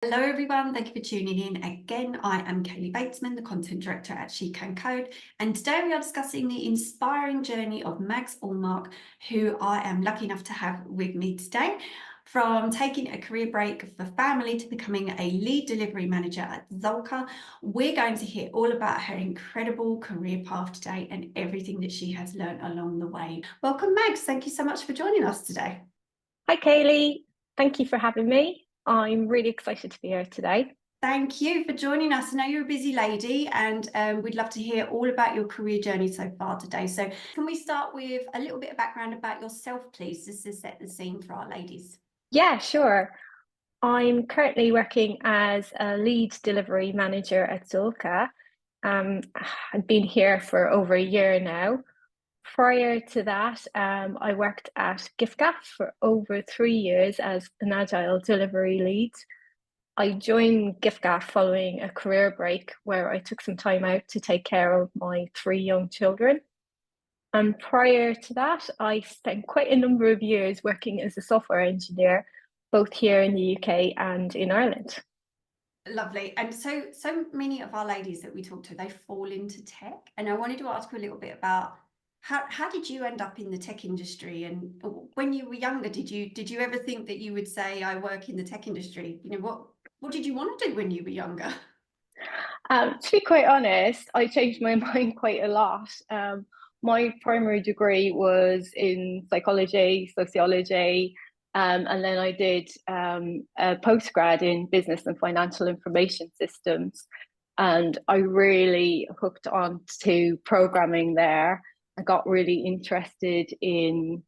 Hello everyone, thank you for tuning in again. I am Kaylee Batesman, the content director at She Can Code, and today we are discussing the inspiring journey of Mags Allmark, who I am lucky enough to have with me today. From taking a career break for family to becoming a lead delivery manager at Zuhlke, we're going to hear all about her incredible career path today and everything that she has learned along the way. Welcome Mags, thank you so much for joining us today. Hi Kaylee, thank you for having me. I'm really excited to be here today. Thank you for joining us. I know you're a busy lady and we'd love to hear all about your career journey so far today. So can we start with a little bit of background about yourself, please, just to set the scene for our ladies? Yeah, sure. I'm currently working as a lead delivery manager at Zuhlke. I've been here for over a year now. Prior to that, I worked at giffgaff for over 3 years as an agile delivery lead. I joined giffgaff following a career break where I took some time out to take care of my 3 young children. And prior to that, I spent quite a number of years working as a software engineer, both here in the UK and in Ireland. Lovely. And so many of our ladies that we talk to, they fall into tech. And I wanted to ask you a little bit about how did you end up in the tech industry? And when you were younger, did you ever think that you would say, I work in the tech industry? You know, what did you want to do when you were younger? To be quite honest, I changed my mind quite a lot. My primary degree was in psychology, sociology, and then I did a postgrad in business and financial information systems. And I really hooked on to programming there. I got really interested in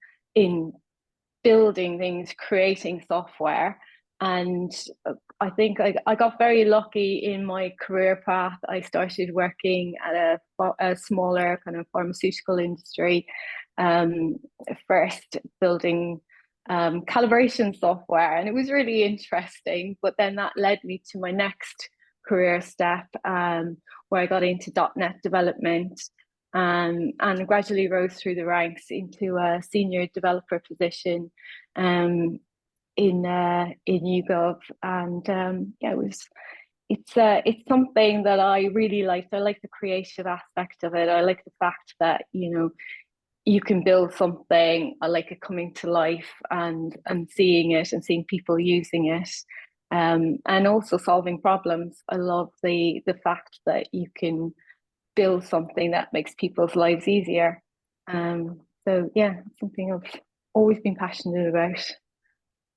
building things, creating software. And I think I got very lucky in my career path. I started working at a smaller kind of pharmaceutical industry, first building calibration software, and it was really interesting. But then that led me to my next career step, where I got into .NET development, and gradually rose through the ranks into a senior developer position in YouGov. And yeah, it's something that I really liked. I like the creative aspect of it. I like the fact that you can build something. I like it coming to life and seeing it and seeing people using it. And also solving problems. I love the fact that you can build something that makes people's lives easier. So yeah, something I've always been passionate about.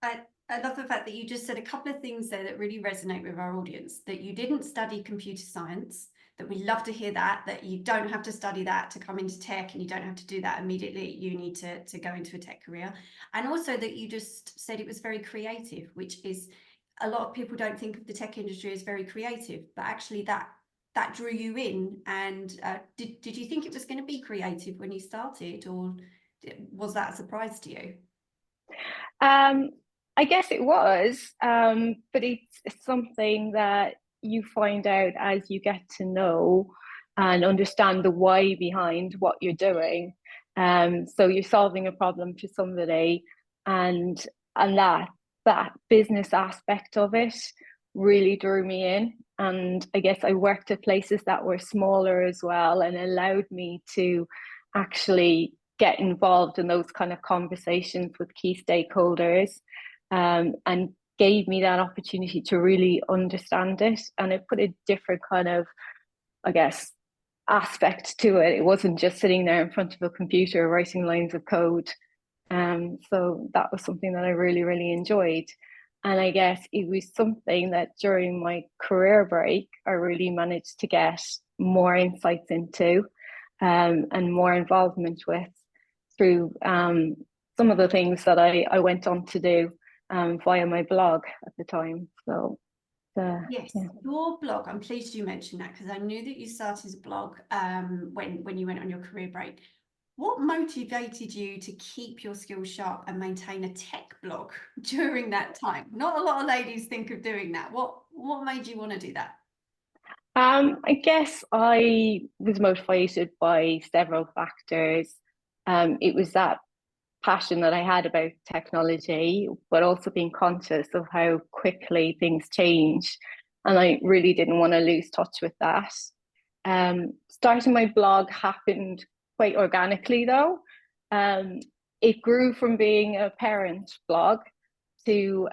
I love the fact that you just said a couple of things there that really resonate with our audience, that you didn't study computer science, that we love to hear that you don't have to study that to come into tech and you don't have to do that immediately at uni to go into a tech career. And also that you just said it was very creative, which is a lot of people don't think of the tech industry as very creative, but actually that drew you in. And did you think it was going to be creative when you started, or was that a surprise to you? I guess it was, but it's something that you find out as you get to know and understand the why behind what you're doing. So you're solving a problem for somebody, and that business aspect of it really drew me in. And I guess I worked at places that were smaller as well, and allowed me to actually get involved in those kind of conversations with key stakeholders, and gave me that opportunity to really understand it. And it put a different kind of, I guess, aspect to it. It wasn't just sitting there in front of a computer writing lines of code. So that was something that I really, really enjoyed. And I guess it was something that during my career break, I really managed to get more insights into, and more involvement with, through some of the things that I went on to do via my blog at the time. So Yes, yeah. your blog, I'm pleased you mentioned that because I knew that you started a blog when you went on your career break. What motivated you to keep your skills sharp and maintain a tech blog during that time? Not a lot of ladies think of doing that. What made you want to do that? I guess I was motivated by several factors. It was that passion that I had about technology, but also being conscious of how quickly things change. And I really didn't want to lose touch with that. Starting my blog happened quite organically, though. It grew from being a parent blog to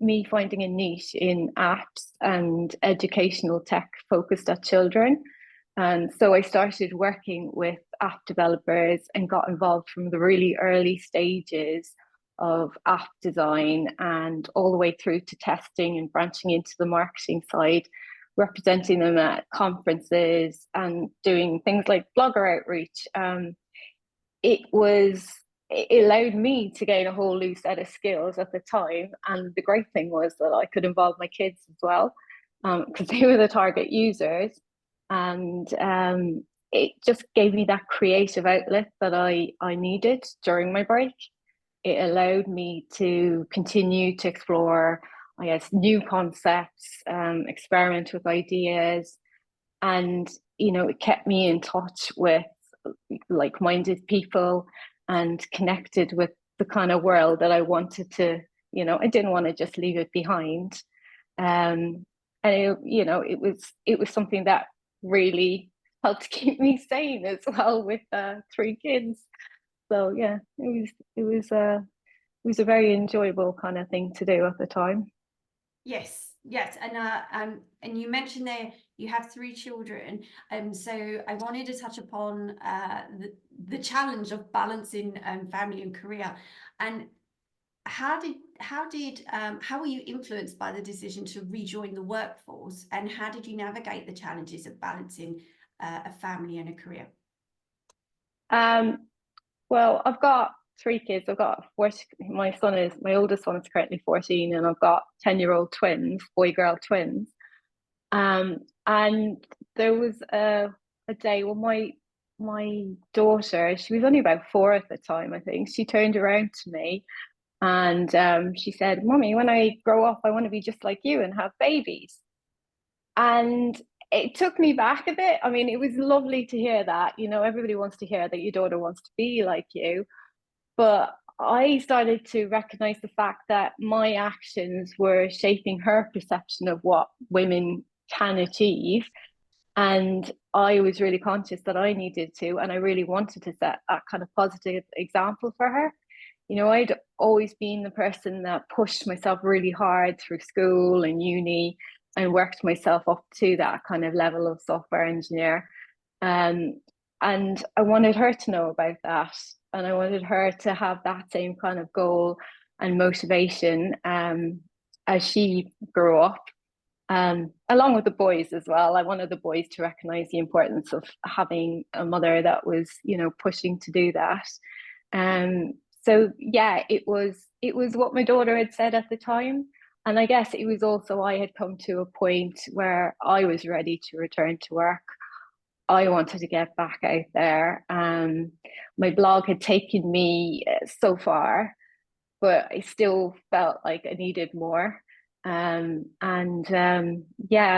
me finding a niche in apps and educational tech focused at children. And so I started working with app developers and got involved from the really early stages of app design and all the way through to testing and branching into the marketing side, representing them at conferences and doing things like blogger outreach. It was it allowed me to gain a whole new set of skills at the time. And the great thing was that I could involve my kids as well, because they were the target users. And it just gave me that creative outlet that I needed during my break. It allowed me to continue to explore, I guess, new concepts, experiment with ideas. And, it kept me in touch with like-minded people and connected with the kind of world that I wanted to, I didn't want to just leave it behind. And it was something that really helped keep me sane as well with 3 kids. So yeah, it was a very enjoyable kind of thing to do at the time. Yes, yes, and you mentioned there you have 3 children, so I wanted to touch upon the challenge of balancing family and career, and how were you influenced by the decision to rejoin the workforce, and how did you navigate the challenges of balancing a family and a career? Well, I've got 3 kids. I've got my oldest son is currently 14, and I've got 10-year-old twins, boy-girl twins. And there was a day when my daughter, she was only about 4 at the time, I think, she turned around to me and she said, "Mommy, when I grow up, I want to be just like you and have babies." And it took me back a bit. I mean, it was lovely to hear that. Everybody wants to hear that your daughter wants to be like you. But I started to recognize the fact that my actions were shaping her perception of what women can achieve. And I was really conscious that I needed to, and I really wanted to set that kind of positive example for her. I'd always been the person that pushed myself really hard through school and uni and worked myself up to that kind of level of software engineer. And I wanted her to know about that. And I wanted her to have that same kind of goal and motivation as she grew up. Along with the boys as well. I wanted the boys to recognize the importance of having a mother that was, pushing to do that. So yeah, it was what my daughter had said at the time. And I guess it was also I had come to a point where I was ready to return to work. I wanted to get back out there. My blog had taken me so far, but I still felt like I needed more. Yeah,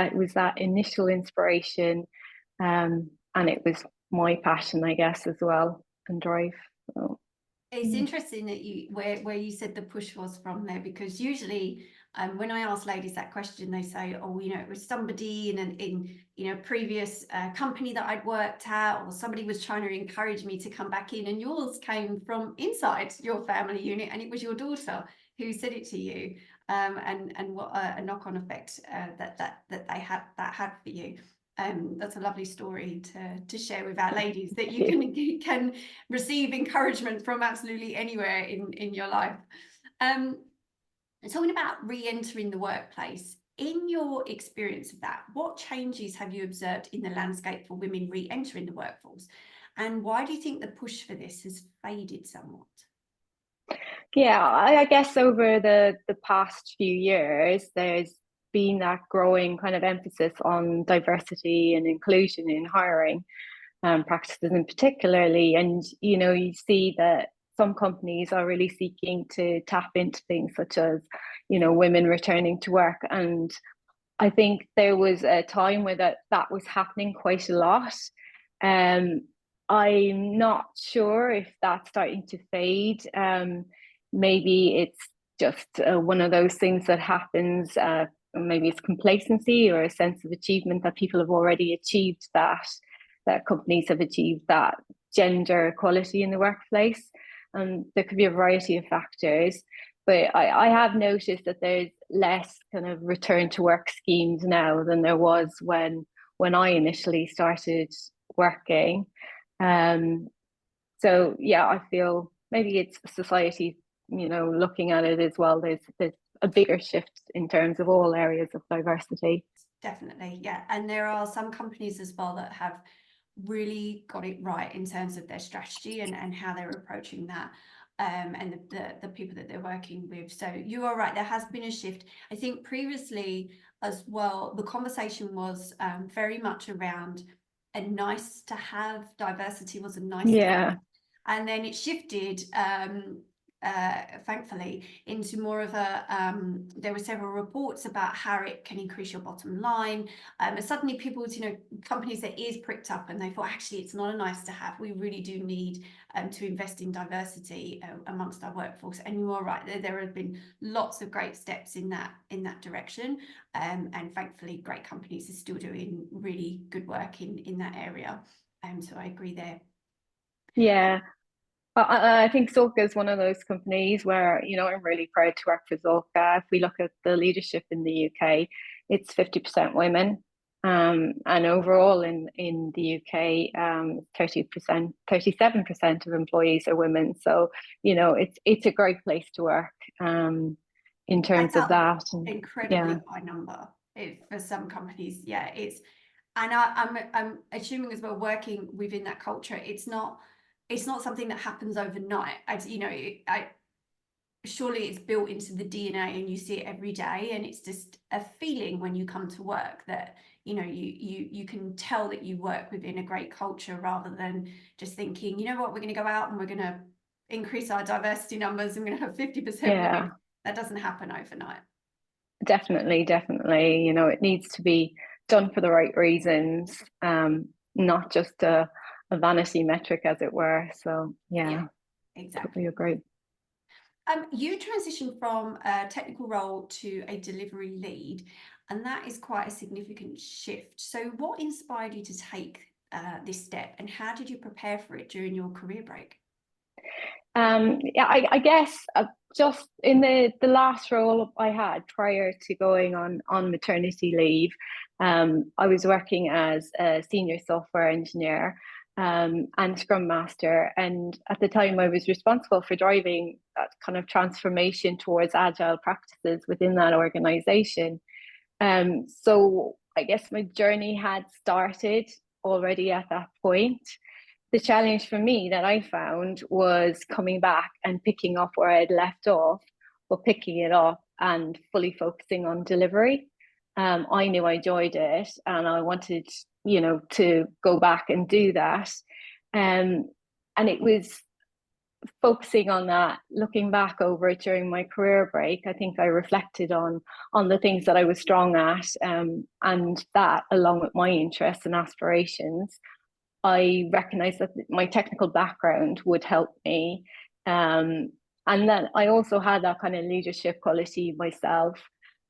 it was that initial inspiration, and it was my passion, I guess, as well, and drive. So. It's interesting that where you said the push was from there, because usually when I ask ladies that question, they say, "Oh, it was somebody in previous company that I'd worked at, or somebody was trying to encourage me to come back in." And yours came from inside your family unit, and it was your daughter who said it to you, and what a knock-on effect that they had for you. That's a lovely story to share with our ladies, that you can receive encouragement from absolutely anywhere in your life. Talking about re-entering the workplace, in your experience of that, what changes have you observed in the landscape for women re-entering the workforce, and why do you think the push for this has faded somewhat? Yeah, I guess over the past few years, there's been that growing kind of emphasis on diversity and inclusion in hiring practices in particularly. And, you see that some companies are really seeking to tap into things such as, women returning to work. And I think there was a time where that was happening quite a lot. I'm not sure if that's starting to fade. Maybe it's just one of those things that happens. Maybe it's complacency or a sense of achievement that people have already achieved that companies have achieved that gender equality in the workplace. And there could be a variety of factors. But I have noticed that there's less kind of return to work schemes now than there was when I initially started working. So yeah, I feel maybe it's society, looking at it as well. There's a bigger shift in terms of all areas of diversity. Definitely, yeah. And there are some companies as well that have really got it right in terms of their strategy and how they're approaching that. And the people that they're working with. So you are right, there has been a shift. I think previously as well, the conversation was very much around a nice to have, diversity was a nice to have. And then it shifted, thankfully, into more of a, there were several reports about how it can increase your bottom line. And suddenly people's, companies, their ears pricked up and they thought, actually, it's not a nice to have. We really do need to invest in diversity amongst our workforce. And you are right, there have been lots of great steps in that direction. And thankfully, great companies are still doing really good work in that area. So I agree there. Yeah. I think Zuhlke is one of those companies where, I'm really proud to work for Zuhlke. If we look at the leadership in the UK, it's 50% women. And overall in the UK, 30%, 37% of employees are women. So, it's a great place to work in terms of that. Incredibly high number for some companies. Yeah, and I'm assuming as well, working within that culture, it's not something that happens overnight. Surely it's built into the DNA and you see it every day, and it's just a feeling when you come to work that you can tell that you work within a great culture, rather than just thinking, we're going to go out and we're going to increase our diversity numbers and we're going to have 50% women. That doesn't happen overnight. Definitely. It needs to be done for the right reasons, not just a vanity metric, as it were. So yeah, exactly. Totally agree. You transitioned from a technical role to a delivery lead, and that is quite a significant shift. So what inspired you to take this step, and how did you prepare for it during your career break? I guess just in the last role I had prior to going on maternity leave, I was working as a senior software engineer and Scrum Master. And at the time, I was responsible for driving that kind of transformation towards agile practices within that organization. So I guess my journey had started already at that point. The challenge for me that I found was coming back and picking up where I'd left off, but picking it up and fully focusing on delivery. I knew I enjoyed it and I wanted, to go back and do that. And it was focusing on that, looking back over it during my career break. I think I reflected on the things that I was strong at, and that, along with my interests and aspirations, I recognized that my technical background would help me. And then I also had that kind of leadership quality myself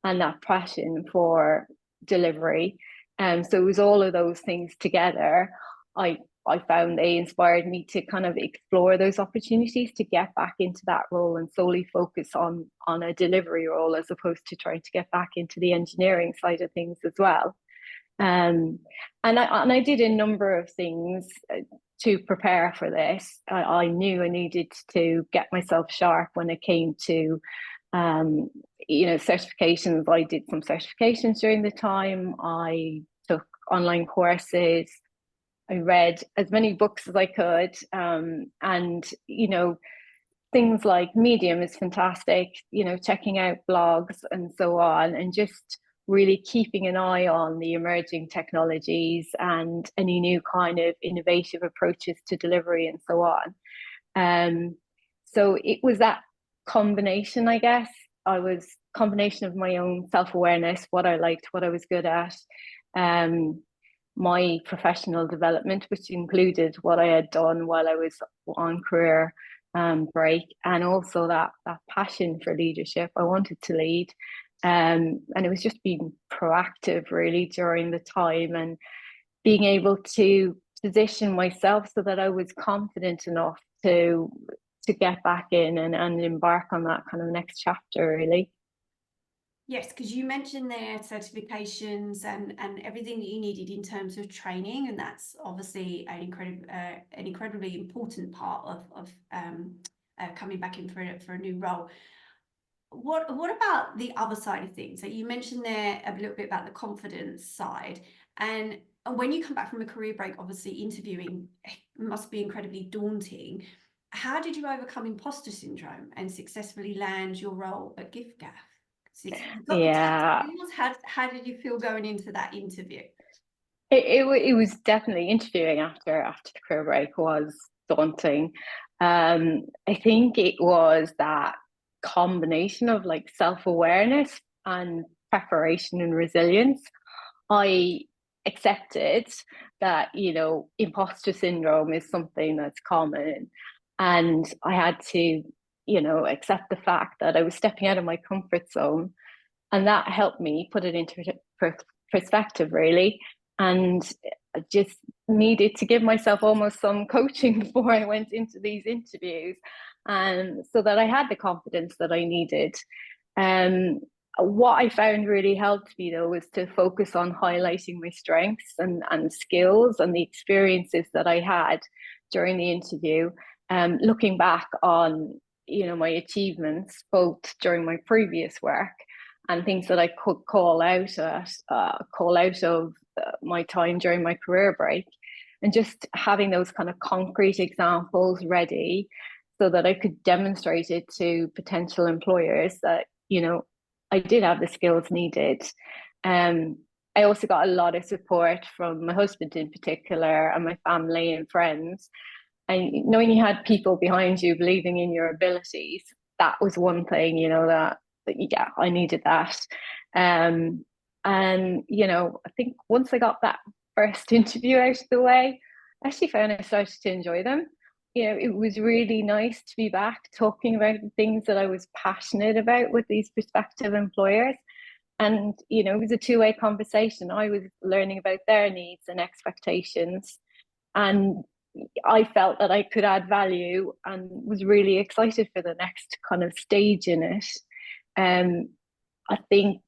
and that passion for delivery. So it was all of those things together. I found they inspired me to kind of explore those opportunities to get back into that role and solely focus on a delivery role, as opposed to trying to get back into the engineering side of things as well. And I did a number of things to prepare for this. I knew I needed to get myself sharp when it came to, certifications. I did some certifications during the time. I took online courses. I read as many books as I could. And things like Medium is fantastic, checking out blogs and so on, and just really keeping an eye on the emerging technologies and any new kind of innovative approaches to delivery and so on. So it was that combination, I guess. Combination of my own self-awareness, what I liked, what I was good at, my professional development, which included what I had done while I was on career break, and also that passion for leadership. I wanted to lead, and it was just being proactive really during the time, and being able to position myself so that I was confident enough to get back in and embark on that kind of next chapter really. Yes, because you mentioned their certifications and everything that you needed in terms of training, and that's obviously an incredibly important part of coming back in for a new role. What about the other side of things? So you mentioned there a little bit about the confidence side, and when you come back from a career break, obviously interviewing must be incredibly daunting. How did you overcome imposter syndrome and successfully land your role at giffgaff? You've got the Yeah, tattoos. How did you feel going into that interview? it was definitely, interviewing after the career break was daunting. I think it was that combination of like self-awareness and preparation and resilience. I accepted that, you know, imposter syndrome is something that's common, and I had to, you know, accept the fact that I was stepping out of my comfort zone, and that helped me put it into perspective really. And I just needed to give myself almost some coaching before I went into these interviews, and so that I had the confidence that I needed. um what I found really helped me though was to focus on highlighting my strengths and skills and the experiences that I had during the interview. Looking back on, you know, my achievements both during my previous work and things that I could call out of my time during my career break, and just having those kind of concrete examples ready so that I could demonstrate it to potential employers that, you know, I did have the skills needed. Um, I also got a lot of support from my husband in particular, and my family and friends. And knowing you had people behind you believing in your abilities, that was one thing, you know, that yeah, I needed that. And you know, I think once I got that first interview out of the way, I actually found I started to enjoy them. You know, it was really nice to be back talking about the things that I was passionate about with these prospective employers. And, you know, it was a two-way conversation. I was learning about their needs and expectations, and I felt that I could add value and was really excited for the next kind of stage in it. I think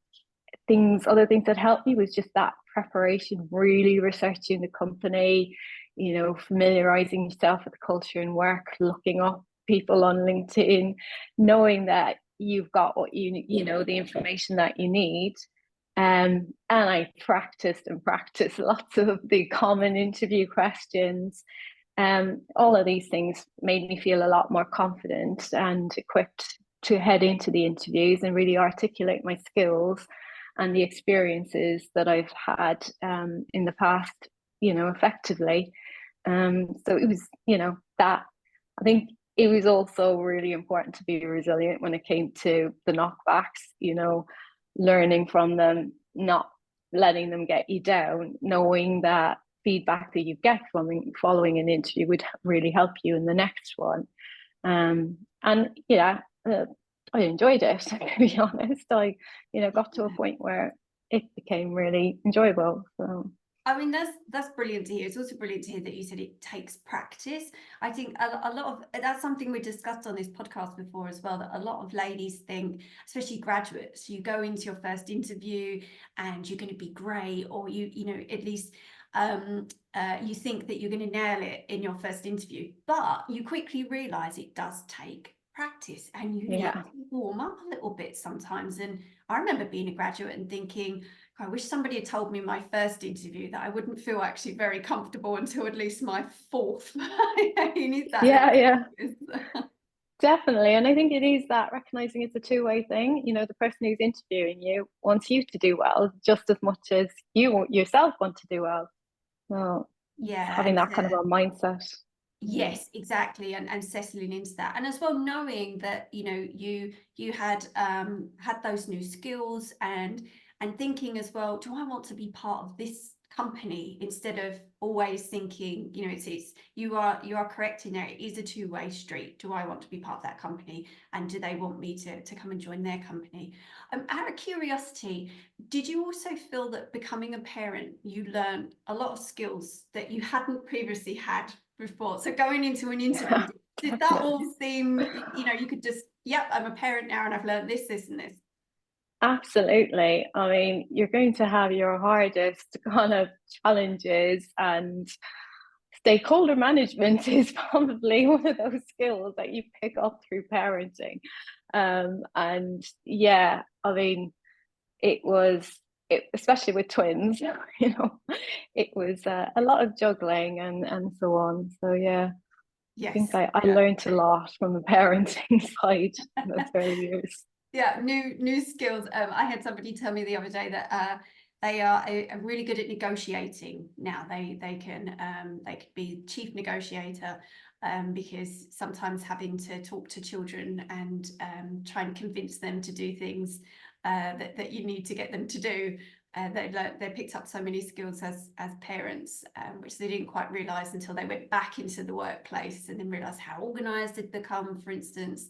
other things that helped me was just that preparation, really researching the company, you know, familiarizing yourself with the culture and work, looking up people on LinkedIn, knowing that you've got what you know, the information that you need. And I practiced lots of the common interview questions. All of these things made me feel a lot more confident and equipped to head into the interviews and really articulate my skills and the experiences that I've had in the past, you know, effectively. So it was, you know, that I think it was also really important to be resilient when it came to the knockbacks, you know, learning from them, not letting them get you down, knowing that feedback that you get from following an interview would really help you in the next one. And yeah, I enjoyed it, to be honest. I, you know, got to a point where it became really enjoyable. So I mean, that's brilliant to hear. It's also brilliant to hear that you said it takes practice. I think a lot of that's something we discussed on this podcast before as well, that a lot of ladies think, especially graduates, you go into your first interview and you're going to be great, or you know, at least you think that you're going to nail it in your first interview, but you quickly realize it does take practice and you need yeah. to warm up a little bit sometimes. And I remember being a graduate and thinking, I wish somebody had told me in my first interview that I wouldn't feel actually very comfortable until at least my fourth. You need that Yeah, little yeah. practice. Definitely. And I think it is that recognizing it's a two-way thing. You know, the person who's interviewing you wants you to do well just as much as you yourself want to do well. So Yeah, having and that kind of a mindset. yes, exactly, and settling into that, and as well knowing that, you know, you had those new skills and thinking as well, do I want to be part of this company, instead of always thinking, you know, it's you are correct in there. It is a two-way street. Do I want to be part of that company, and do they want me to come and join their company? Out of curiosity, did you also feel that becoming a parent, you learned a lot of skills that you hadn't previously had before? So going into an interview, did that all seem, you know, you could just, yep, I'm a parent now and I've learned this, this, and this? Absolutely. I mean, you're going to have your hardest kind of challenges, and stakeholder management is probably one of those skills that you pick up through parenting. And yeah, I mean, especially with twins, you know, it was a lot of juggling and so on. So yeah, I think Yes. I learned a lot from the parenting side in those early years. Yeah, new skills. I had somebody tell me the other day that they are really good at negotiating now. They could be chief negotiator, because sometimes having to talk to children and try and convince them to do things that you need to get them to do. They picked up so many skills as parents, which they didn't quite realise until they went back into the workplace and then realised how organised they'd become, for instance.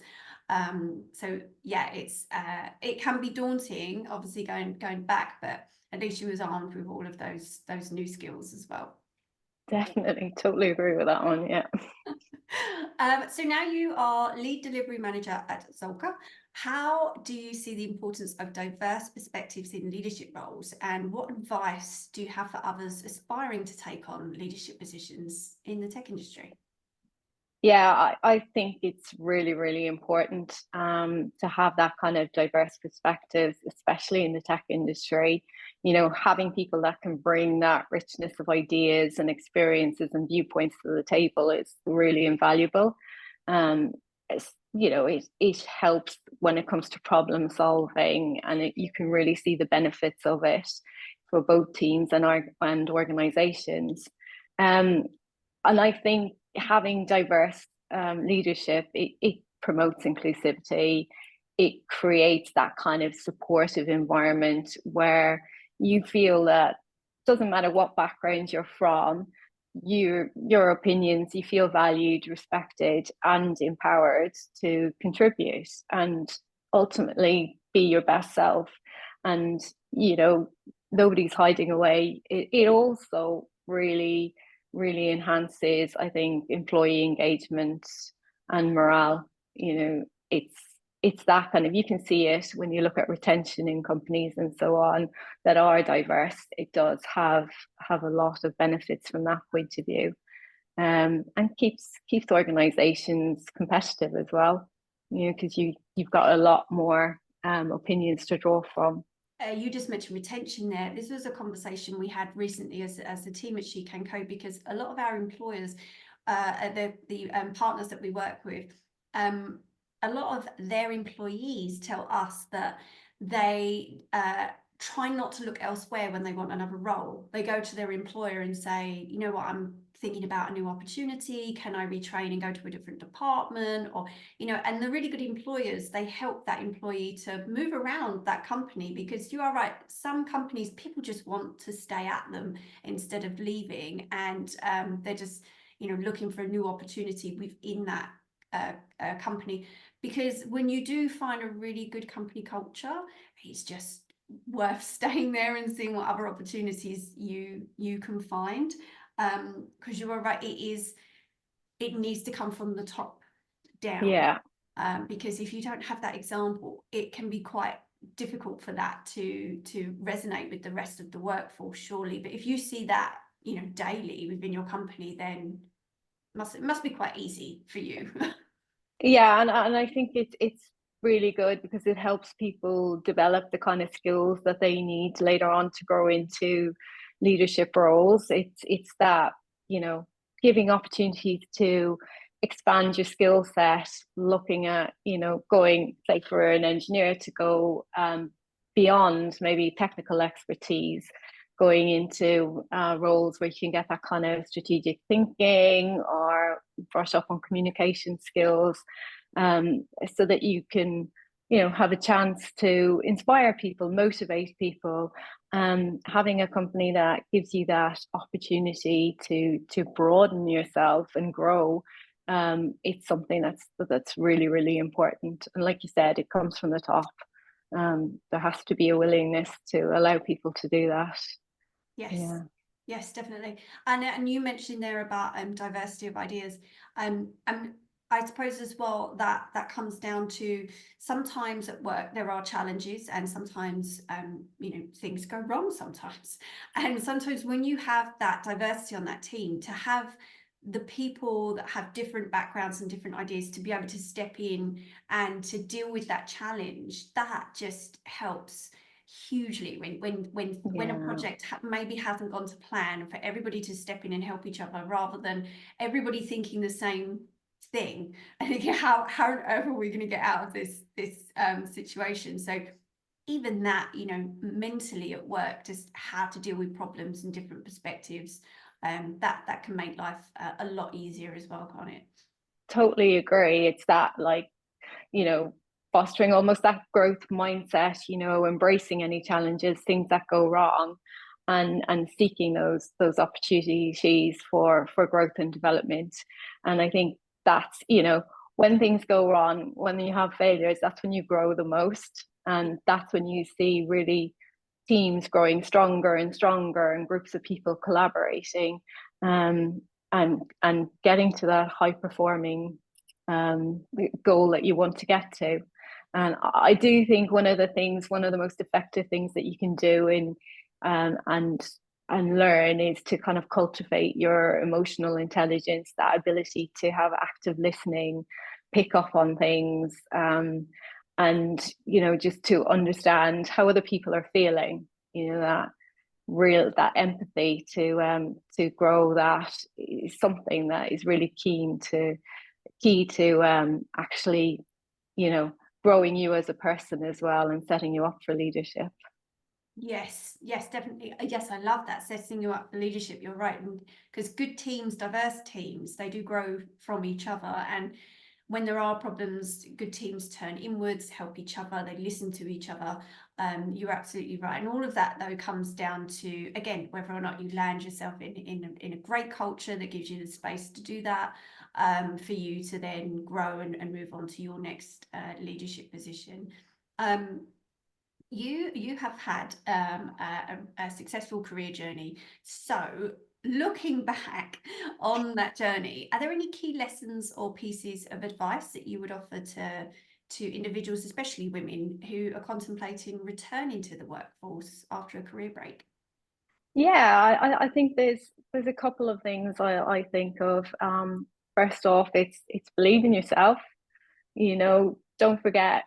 So yeah, it can be daunting, obviously going back, but at least you was armed with all of those new skills as well. Definitely, totally agree with that one. Yeah. So now you are lead delivery manager at Zuhlke. How do you see the importance of diverse perspectives in leadership roles, and what advice do you have for others aspiring to take on leadership positions in the tech industry? Yeah, I think it's really, really important to have that kind of diverse perspective, especially in the tech industry. You know, having people that can bring that richness of ideas and experiences and viewpoints to the table is really invaluable. You know, it helps when it comes to problem solving, and you can really see the benefits of it for both teams and organizations. And I think having diverse leadership, it promotes inclusivity. It creates that kind of supportive environment where you feel that doesn't matter what background you're from, your opinions, you feel valued, respected, and empowered to contribute and ultimately be your best self. And you know, nobody's hiding away. It also really enhances, I think, employee engagement and morale. You know, it's that kind of, you can see it when you look at retention in companies and so on that are diverse. It does have a lot of benefits from that point of view, and keeps organizations competitive as well. You know, because you've got a lot more opinions to draw from. You just mentioned retention there. This was a conversation we had recently as a team at She Can Code, because a lot of our employers, the partners that we work with, a lot of their employees tell us that they try not to look elsewhere when they want another role. They go to their employer and say, you know what, I'm thinking about a new opportunity. Can I retrain and go to a different department? Or, you know, and the really good employers, they help that employee to move around that company, because you are right, some companies, people just want to stay at them instead of leaving, and they're just, you know, looking for a new opportunity within that company. Because when you do find a really good company culture, it's just worth staying there and seeing what other opportunities you can find. Because you are right, it needs to come from the top down. Yeah. Because if you don't have that example, it can be quite difficult for that to resonate with the rest of the workforce, surely. But if you see that, you know, daily within your company, then it must be quite easy for you. Yeah, and I think it's really good because it helps people develop the kind of skills that they need later on to grow into leadership roles. It's that, you know, giving opportunities to expand your skill set, looking at, you know, going, say, for an engineer to go beyond maybe technical expertise, going into roles where you can get that kind of strategic thinking or brush up on communication skills, so that you can, you know, have a chance to inspire people, motivate people, Having a company that gives you that opportunity to broaden yourself and grow, it's something that's really, really important. And like you said, it comes from the top. There has to be a willingness to allow people to do that. Yes. Yeah. Yes, definitely. And you mentioned there about diversity of ideas. And I suppose as well that comes down to sometimes at work there are challenges, and sometimes things go wrong sometimes. And sometimes when you have that diversity on that team, to have the people that have different backgrounds and different ideas to be able to step in and to deal with that challenge, that just helps hugely when a project maybe hasn't gone to plan, for everybody to step in and help each other, rather than everybody thinking the same thing and thinking how on earth are we going to get out of this situation. So even that, mentally at work, just how to deal with problems and different perspectives, that can make life a lot easier as well, can't it? Totally agree. It's that, like, fostering almost that growth mindset, embracing any challenges, things that go wrong, and seeking those opportunities for growth and development. And I think that's, when things go wrong, when you have failures, that's when you grow the most. And that's when you see really teams growing stronger and stronger, and groups of people collaborating, and getting to that high performing goal that you want to get to. And I do think one of the most effective things that you can do and learn is to kind of cultivate your emotional intelligence, that ability to have active listening, pick up on things, and just to understand how other people are feeling. That empathy to grow, that is something that is really key to actually growing you as a person as well, and setting you up for leadership. Yes, definitely. Yes, I love that, setting you up for leadership. You're right. And because good teams, diverse teams, they do grow from each other. And when there are problems, good teams turn inwards, help each other, they listen to each other. You're absolutely right. And all of that, though, comes down to, again, whether or not you land yourself in a great culture that gives you the space to do that, for you to then grow and move on to your next leadership position. You have had a successful career journey. So looking back on that journey, are there any key lessons or pieces of advice that you would offer to individuals, especially women, who are contemplating returning to the workforce after a career break? Yeah, I think there's a couple of things I think of. First off, it's believe in yourself. Don't forget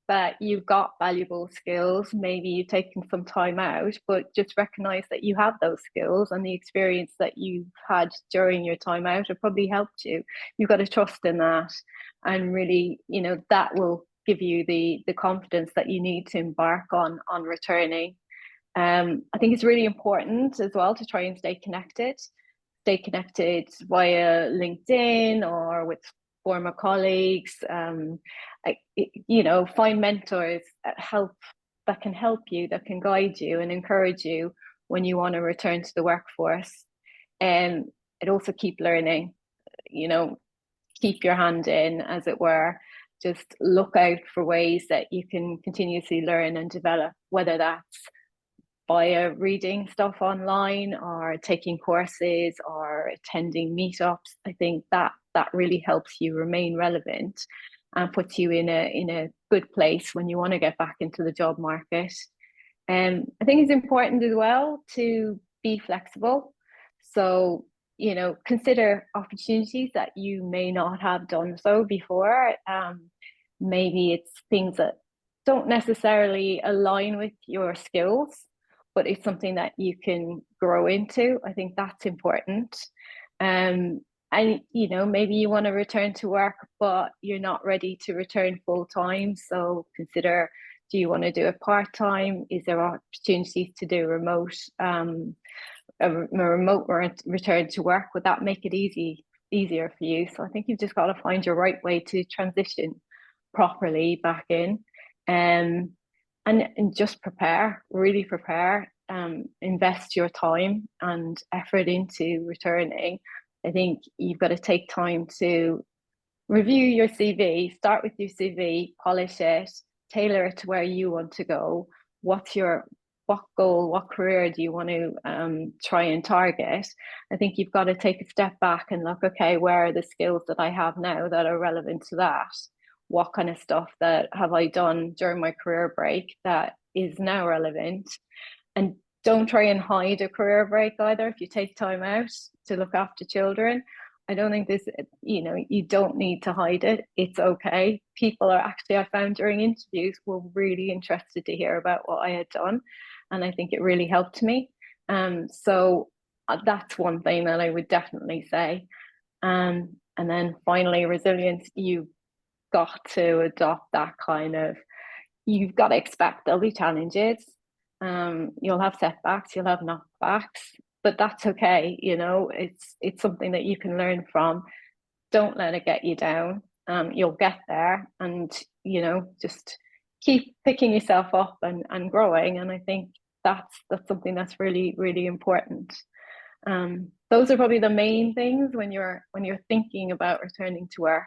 that you've got valuable skills. Maybe you've taken some time out, but just recognize that you have those skills, and the experience that you've had during your time out have probably helped you. You've got to trust in that, and really, that will give you the confidence that you need to embark on returning. I think it's really important as well to try and stay connected via LinkedIn or with former colleagues. Find mentors that can help you, that can guide you and encourage you when you want to return to the workforce. And also keep learning, keep your hand in, as it were. Just look out for ways that you can continuously learn and develop, whether that's via reading stuff online or taking courses or attending meetups. I think that really helps you remain relevant and puts you in a good place when you want to get back into the job market. I think it's important as well to be flexible. So, consider opportunities that you may not have done so before. Maybe it's things that don't necessarily align with your skills, but it's something that you can grow into. I think that's important. And maybe you want to return to work, but you're not ready to return full time. So consider, do you want to do it part time? Is there opportunities to do a remote return to work? Would that make it easier for you? So I think you've just got to find your right way to transition properly back in, and just really prepare. invest your time and effort into returning, I think you've got to take time to review your CV, start with your CV, polish it, tailor it to where you want to go. What goal, what career do you want to try and target? I think you've got to take a step back and look, okay, where are the skills that I have now that are relevant to that? What kind of stuff that have I done during my career break that is now relevant? And don't try and hide a career break either. If you take time out to look after children, I don't think this, you don't need to hide it. It's okay. People are actually, I found during interviews, were really interested to hear about what I had done. And I think it really helped me. So that's one thing that I would definitely say. And then finally, resilience, you've got to adopt that kind of, you've got to expect there'll be challenges. You'll have setbacks, you'll have knockbacks, but that's okay. It's something that you can learn from. Don't let it get you down. You'll get there, and just keep picking yourself up and growing. And I think that's something that's really, really important. Those are probably the main things when you're thinking about returning to work.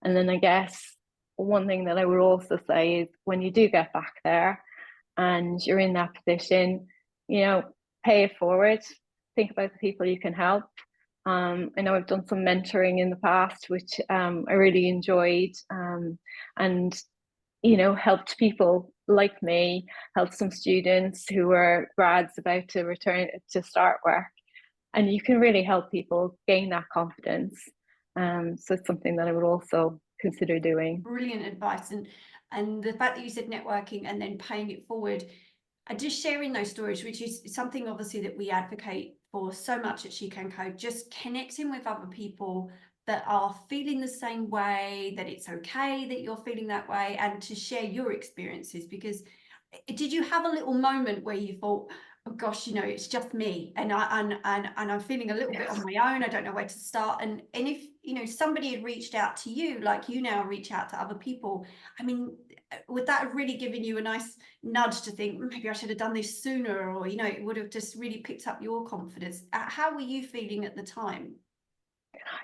And then I guess one thing that I would also say is when you do get back there and you're in that position, pay it forward, think about the people you can help. I know I've done some mentoring in the past, which I really enjoyed, and helped people like me, helped some students who were grads about to return to start work, and you can really help people gain that confidence. So it's something that I would also consider doing. Brilliant advice. And the fact that you said networking and then paying it forward, and just sharing those stories, which is something obviously that we advocate for so much at She Can Code, just connecting with other people that are feeling the same way, that it's okay that you're feeling that way, and to share your experiences. Because did you have a little moment where you thought, oh gosh, it's just me, and I'm feeling a little bit on my own, I don't know where to start? And if somebody had reached out to you like you now reach out to other people, I mean, would that have really given you a nice nudge to think maybe I should have done this sooner, or it would have just really picked up your confidence? How were you feeling at the time?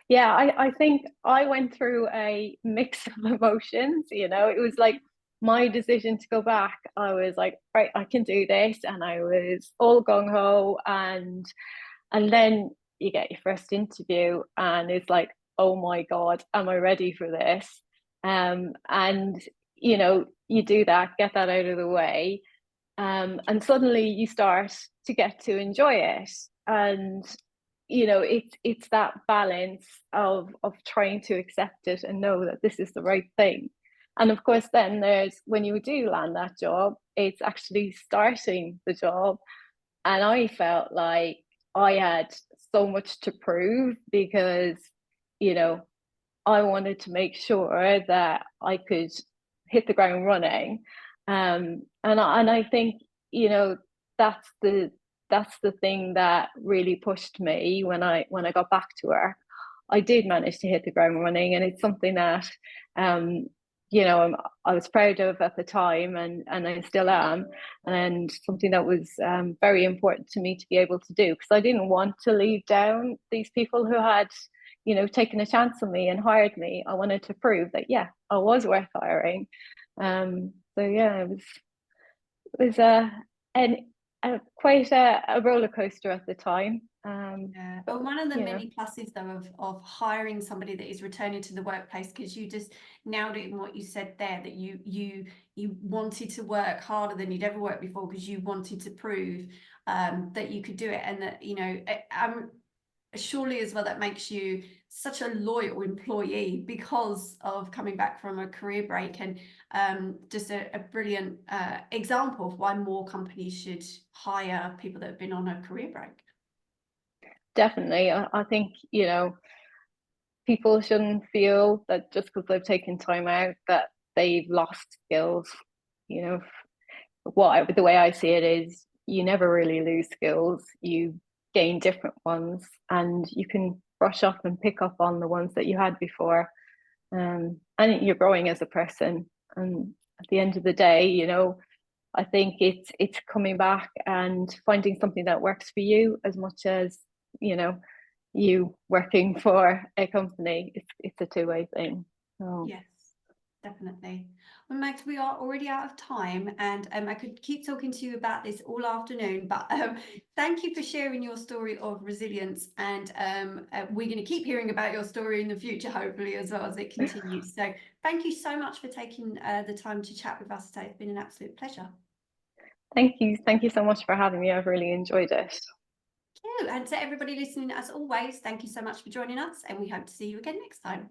Yeah, I think I went through a mix of emotions. It was like my decision to go back. I was like, right, I can do this, and I was all gung ho. And then you get your first interview, and it's like, oh my God, am I ready for this? And you do that, get that out of the way, and suddenly you start to get to enjoy it. And it's that balance of trying to accept it and know that this is the right thing. And of course, then there's when you do land that job, it's actually starting the job. And I felt like I had so much to prove because I wanted to make sure that I could hit the ground running. And I think that's the thing that really pushed me when I got back to work. I did manage to hit the ground running, and it's something that I was proud of at the time, and I still am, and something that was very important to me to be able to do, because I didn't want to leave down these people who had taken a chance on me and hired me. I wanted to prove that I was worth hiring. So yeah, it was quite a roller coaster at the time. Yeah. But one of the many pluses though of hiring somebody that is returning to the workplace, because you just nailed it in what you said there, that you wanted to work harder than you'd ever worked before because you wanted to prove that you could do it, and that surely as well that makes you such a loyal employee because of coming back from a career break, and just a brilliant example of why more companies should hire people that have been on a career break. Definitely. I think people shouldn't feel that just because they've taken time out that they've lost skills. The way I see it is you never really lose skills, you gain different ones, and you can brush up and pick up on the ones that you had before, and you're growing as a person. And at the end of the day, I think it's coming back and finding something that works for you as much as, you know, you working for a company. It's a two-way thing. So Yes, definitely. Well, Max, we are already out of time, and I could keep talking to you about this all afternoon, but thank you for sharing your story of resilience, and we're going to keep hearing about your story in the future, hopefully, as well as it continues. So thank you so much for taking the time to chat with us today. It's been an absolute pleasure. thank you so much for having me. I've really enjoyed it. Thank you. And to everybody listening, as always, thank you so much for joining us, and we hope to see you again next time.